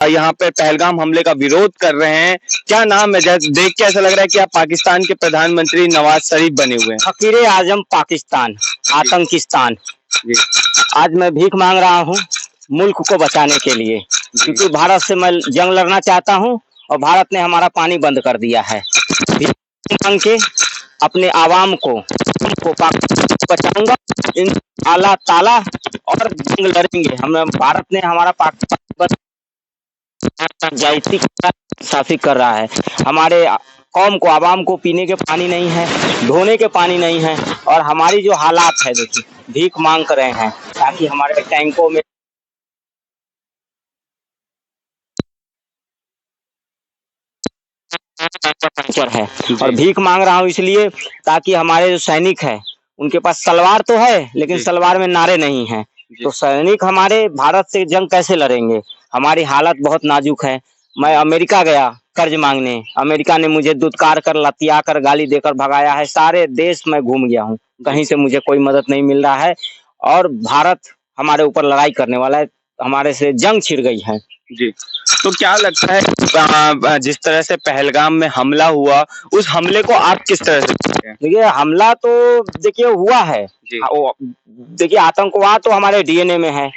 यहाँ पे पहलगाम हमले का विरोध कर रहे हैं। क्या नाम है? देख के ऐसा लग रहा है कि आप पाकिस्तान के प्रधानमंत्री नवाज शरीफ बने हुए हैं। फकीर आजम पाकिस्तान, आतंकिस्तान। आज मैं भीख मांग रहा हूँ मुल्क को बचाने के लिए, क्योंकि भारत से मैं जंग लड़ना चाहता हूँ और भारत ने हमारा पानी बंद कर दिया है। भीख मांग के अपने आवाम को बचाऊंगा इन अल्लाह ताला, और जंग लड़ेंगे। हम भारत ने हमारा पाकिस्तान साफी कर रहा है। हमारे कौम को, आवाम को पीने के पानी नहीं है, धोने के पानी नहीं है, और हमारी जो हालात है देखिए, भीख मांग कर रहे हैं ताकि हमारे टैंकों में पंचर है। और भीख मांग रहा हूँ इसलिए ताकि हमारे जो सैनिक है उनके पास सलवार तो है लेकिन सलवार में नारे नहीं है। तो सैनिक हमारे भारत से जंग कैसे लड़ेंगे? हमारी हालत बहुत नाजुक है। मैं अमेरिका गया कर्ज मांगने, अमेरिका ने मुझे दुत्कार कर, लतिया कर, गाली देकर भगाया है। सारे देश मैं घूम गया हूँ, कहीं से मुझे कोई मदद नहीं मिल रहा है, और भारत हमारे ऊपर लड़ाई करने वाला है, हमारे से जंग छिड़ गई है। जी, तो क्या लगता है जिस तरह से पहलगाम में हमला हुआ, उस हमले को आप किस तरह से देखते हैं? देखिए, हमला तो देखिए हुआ है। देखिए, आतंकवाद तो हमारे डीएनए में है,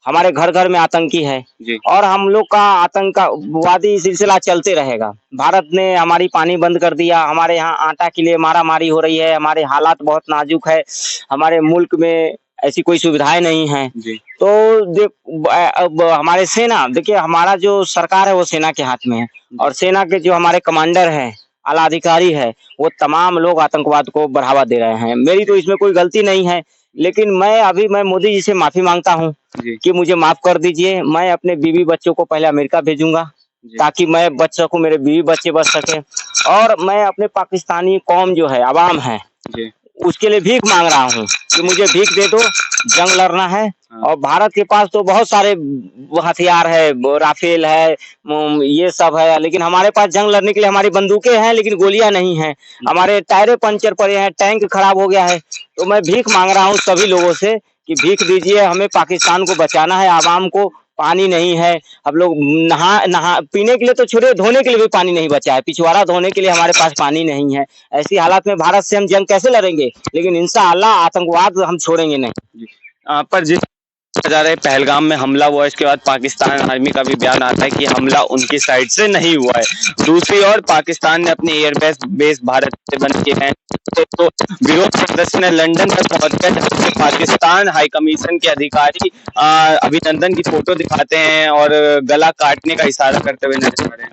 हमारे घर घर में आतंकी है, और हम लोग का आतंकवादी सिलसिला चलते रहेगा। भारत ने हमारी पानी बंद कर दिया, हमारे यहाँ आटा के लिए मारा मारी हो रही है, हमारे हालात बहुत नाजुक है, हमारे मुल्क में ऐसी कोई सुविधाएं नहीं है। तो अब हमारे सेना, देखिए हमारा जो सरकार है वो सेना के हाथ में है, और सेना के जो हमारे कमांडर हैं, आला अधिकारी है, वो तमाम लोग आतंकवाद को बढ़ावा दे रहे हैं। मेरी तो इसमें कोई गलती नहीं है, लेकिन मैं मोदी जी से माफी मांगता हूँ कि मुझे माफ कर दीजिए। मैं अपने बीवी बच्चों को पहले अमेरिका भेजूंगा ताकि मैं बच सकूं, मेरे बीवी बच्चे बच सके, और मैं अपने पाकिस्तानी कौम जो है, आवाम है, उसके लिए भीख मांग रहा हूँ कि मुझे भीख दे दो, जंग लड़ना है। और भारत के पास तो बहुत सारे हथियार है, राफेल है, ये सब है, लेकिन हमारे पास जंग लड़ने के लिए हमारी बंदूकें हैं लेकिन गोलियां नहीं हैं, हमारे टायरे पंचर पड़े हैं, टैंक खराब हो गया है। तो मैं भीख मांग रहा हूँ सभी लोगों से कि भीख दीजिए, हमें पाकिस्तान को बचाना है। आवाम को पानी नहीं है, हम लोग नहा पीने के लिए तो छोड़िए, धोने के लिए भी पानी नहीं बचा है, पिछवाड़ा धोने के लिए हमारे पास पानी नहीं है। ऐसी हालात में भारत से हम जंग कैसे लड़ेंगे? लेकिन इंशाअल्लाह आतंकवाद हम छोड़ेंगे नहीं। पर जिस जा रहे पहलगाम में हमला हुआ, इसके बाद पाकिस्तान आर्मी का भी बयान आता है कि हमला उनकी साइड से नहीं हुआ है। दूसरी ओर पाकिस्तान ने अपने एयरबेस बेस भारत से बंद किए हैं। तो विरोध प्रदर्शन है लंदन तक पहुंच गया, जहाँ पाकिस्तान हाई कमीशन के अधिकारी अभिनंदन की फोटो दिखाते हैं और गला काटने का इशारा करते हुए नजर आ रहे हैं।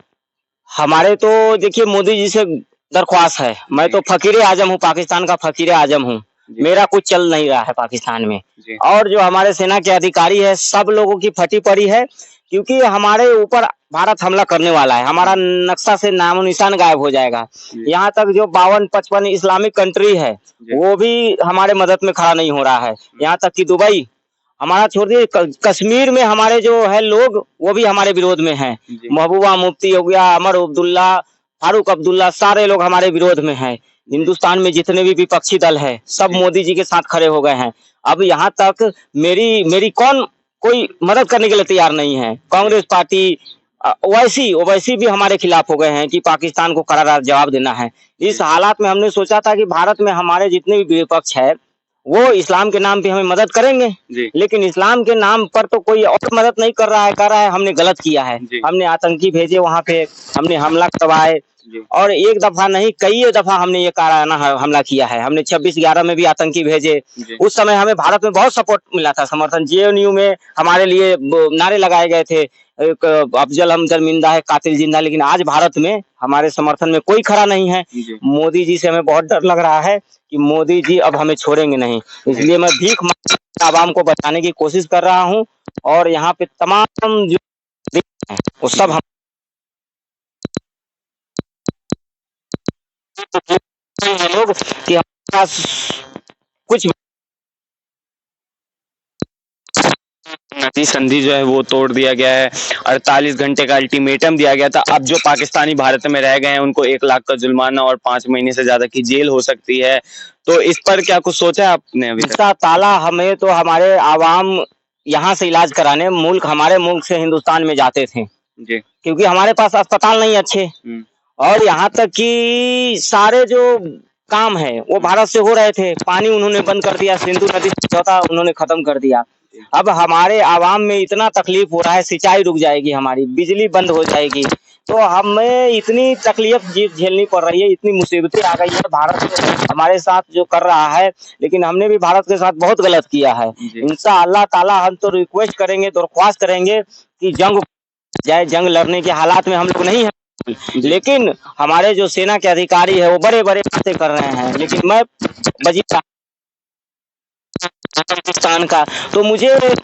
हमारे तो देखिए मोदी जी से दरख्वास्त है, मैं तो फकीर आजम हूँ, पाकिस्तान का फकीर आजम हूँ, मेरा कुछ चल नहीं रहा है पाकिस्तान में। और जो हमारे सेना के अधिकारी है, सब लोगों की फटी पड़ी है, क्योंकि हमारे ऊपर भारत हमला करने वाला है, हमारा नक्शा से नामो निशान गायब हो जाएगा। यहाँ तक जो 52-55 इस्लामिक कंट्री है वो भी हमारे मदद में खड़ा नहीं हो रहा है। यहाँ तक कि दुबई, हमारा छोड़ दिए, कश्मीर में हमारे जो है लोग वो भी हमारे विरोध में हैं। महबूबा मुफ्ती हो गया, अमर अब्दुल्ला, फारूक अब्दुल्ला, सारे लोग हमारे विरोध में हैं। हिंदुस्तान में जितने भी विपक्षी दल है सब मोदी जी के साथ खड़े हो गए हैं। अब यहाँ तक मेरी कोई मदद करने के लिए तैयार नहीं है। कांग्रेस पार्टी, ओवैसी भी हमारे खिलाफ हो गए हैं कि पाकिस्तान को करारा जवाब देना है। इस हालात में हमने सोचा था कि भारत में हमारे जितने भी विपक्ष है वो इस्लाम के नाम पे हमें मदद करेंगे, लेकिन इस्लाम के नाम पर तो कोई और मदद नहीं कर रहा है, कह रहा है हमने गलत किया है, हमने आतंकी भेजे वहां पे, हमने हमला करवाए, और एक दफा नहीं कई दफा हमने ये काराना हमला किया है। हमने 26/11 में भी आतंकी भेजे, उस समय हमें भारत में बहुत सपोर्ट मिला था, समर्थन। जेएनयू में हमारे लिए नारे लगाए गए थे, एक अफजल हम दरमिंदा है, कातिल जिंदा, लेकिन आज भारत में हमारे समर्थन में कोई खड़ा नहीं है। मोदी जी से हमें बहुत डर लग रहा है कि मोदी जी अब हमें छोड़ेंगे नहीं, इसलिए मैं भीख मांग आवाम को बचाने की कोशिश कर रहा हूँ। और यहाँ पे तमाम जो वो सब हम लोग कि हमारे पास कुछ संधि जो है वो तोड़ दिया गया है, 48 घंटे का अल्टीमेटम दिया गया था। अब जो पाकिस्तानी भारत में रह गए हैं उनको 1 लाख का जुर्माना और 5 महीने से ज्यादा की जेल हो सकती है। तो इस पर क्या कुछ सोचा है आपने अभी तक? ताला हमें तो हमारे आवाम यहाँ से इलाज कराने हमारे मुल्क से हिंदुस्तान में जाते थे, जी। क्योंकि हमारे पास अस्पताल नहीं अच्छे, और यहाँ तक कि सारे जो काम है वो भारत से हो रहे थे। पानी उन्होंने बंद कर दिया, सिंधु नदी समझौता उन्होंने खत्म कर दिया। अब हमारे आवाम में इतना तकलीफ हो रहा है, सिंचाई रुक जाएगी हमारी, बिजली बंद हो जाएगी, तो हमें इतनी तकलीफ झेलनी पड़ रही है, इतनी मुसीबतें आ गई है। भारत हमारे साथ जो कर रहा है, लेकिन हमने भी भारत के साथ बहुत गलत किया है। इंशाअल्लाह ताला हम तो रिक्वेस्ट करेंगे, दरख्वास्त करेंगे कि जंग जाए, जंग लड़ने के हालात में हम लोग नहीं है, लेकिन हमारे जो सेना के अधिकारी है वो बड़े बड़े बातें कर रहे हैं। लेकिन मैं वजीर पाकिस्तान का, तो मुझे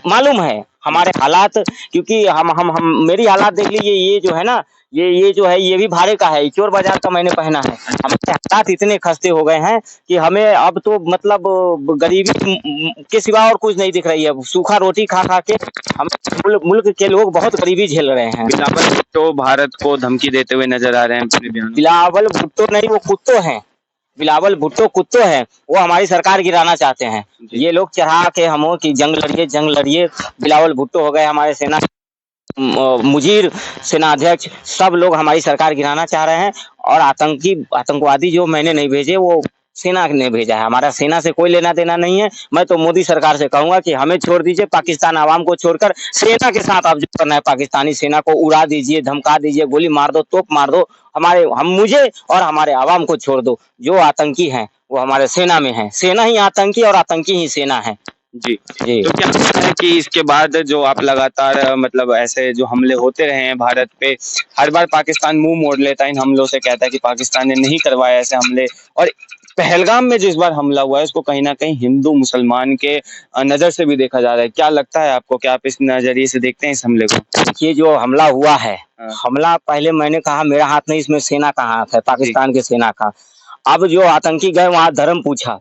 मालूम है हमारे हालात, क्योंकि हम मेरी हालात देख लीजिए, ये जो है ना, ये जो है ये भी भाड़े का है, चोर बाजार का मैंने पहना है। हमारे हालात इतने खस्ते हो गए हैं कि हमें अब तो मतलब गरीबी के सिवा और कुछ नहीं दिख रही है। सूखा रोटी खा खा के हम मुल्क के लोग बहुत गरीबी झेल रहे हैं। बिलावल भुट्टो भारत को धमकी देते हुए नजर आ रहे हैं अपने बयान में। बिलावल भुट्टो नहीं, वो कुत्तो हैं। बिलावल भुट्टो कुत्तो हैं, वो हमारी सरकार गिराना चाहते हैं। ये लोग चढ़ा के हमो की जंग लड़िए, जंग लड़िए। बिलावल भुट्टो हो गए हमारे सेना मुजीर, सेना अध्यक्ष, सब लोग हमारी सरकार गिराना चाह रहे हैं। और आतंकवादी जो मैंने नहीं भेजे, वो सेना ने भेजा है। हमारा सेना से कोई लेना देना नहीं है। मैं तो मोदी सरकार से कहूंगा कि हमें छोड़ दीजिए, पाकिस्तान आवाम को छोड़कर सेना के साथ आप जो करना है, पाकिस्तानी सेना को उड़ा दीजिए, धमका दीजिए, गोली मार दो, तोप मार दो, मुझे और हमारे आवाम को छोड़ दो। जो आतंकी हैं वो हमारे सेना में है, सेना ही आतंकी और आतंकी ही सेना है। जी जी। तो क्या लगता है कि इसके बाद जो आप लगातार मतलब ऐसे जो हमले होते रहे हैं भारत पे, हर बार पाकिस्तान मुंह मोड़ लेता है इन हमलों से, कहता है कि पाकिस्तान ने नहीं करवाया ऐसे हमले, और पहलगाम में जिस बार हमला हुआ है उसको कहीं ना कहीं हिंदू मुसलमान के नजर से भी देखा जा रहा है। क्या लगता है आपको, क्या आप इस नजरिए से देखते हैं इस हमले को? ये जो हमला हुआ है, हमला पहले मैंने कहा मेरा हाथ नहीं, इसमें सेना का हाथ है, पाकिस्तान के सेना का। अब जो आतंकी गए वहां धर्म पूछा,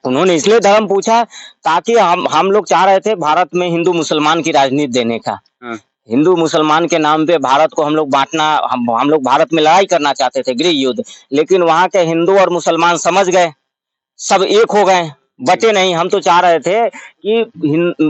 उन्होंने इसलिए धर्म पूछा ताकि हम लोग चाह रहे थे भारत में हिंदू मुसलमान की राजनीति देने का। हिंदू मुसलमान के नाम पे भारत को हम लोग बांटना, हम लोग भारत में लड़ाई करना चाहते थे, गृह युद्ध। लेकिन वहां के हिंदू और मुसलमान समझ गए, सब एक हो गए, बटे नहीं। हम तो चाह रहे थे कि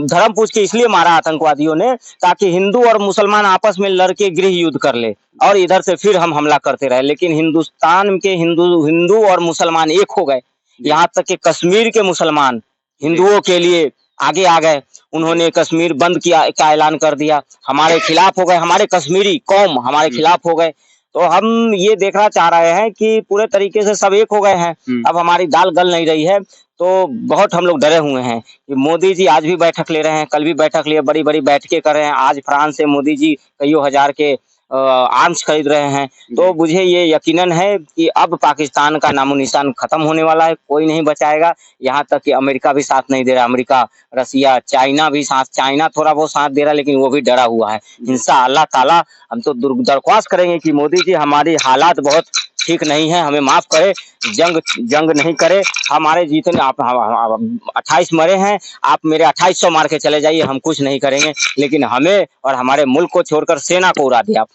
धर्म पूछ के इसलिए मारा आतंकवादियों ने ताकि हिंदू और मुसलमान आपस में लड़के गृह युद्ध कर ले और इधर से फिर हम हमला करते रहे। लेकिन हिंदुस्तान के हिंदू और मुसलमान एक हो गए। यहाँ तक कि कश्मीर के मुसलमान हिंदुओं के लिए आगे आ गए, उन्होंने कश्मीर बंद किया का ऐलान कर दिया, हमारे खिलाफ हो गए, हमारे कश्मीरी कौम हमारे खिलाफ हो गए। तो हम ये देखना चाह रहे हैं कि पूरे तरीके से सब एक हो गए हैं। अब हमारी दाल गल नहीं रही है, तो बहुत हम लोग डरे हुए हैं कि मोदी जी आज भी बैठक ले रहे हैं, कल भी बैठक लिए, बड़ी बड़ी बैठकें कर रहे हैं। आज फ्रांस से मोदी जी कईयों हजार के आर्म्स खरीद रहे हैं। तो मुझे ये यकीनन है कि अब पाकिस्तान का नामो निशान खत्म होने वाला है, कोई नहीं बचाएगा। यहाँ तक कि अमेरिका भी साथ नहीं दे रहा, अमेरिका, रसिया, चाइना भी साथ, चाइना थोड़ा बहुत साथ दे रहा है, लेकिन वो भी डरा हुआ है। इंशाअल्लाह ताला हम तो दरख्वास्त करेंगे कि मोदी जी हमारी हालात बहुत ठीक नहीं है, हमें माफ करे, जंग नहीं करे। हमारे जितने आप 28 मरे हैं, आप मेरे 2800 मार के चले जाइए, हम कुछ नहीं करेंगे, लेकिन हमें और हमारे मुल्क को छोड़कर सेना को उड़ा दिया आप।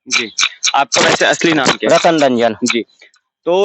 जी। आपका वैसे असली नाम क्या है? रतन रंजन। जी। तो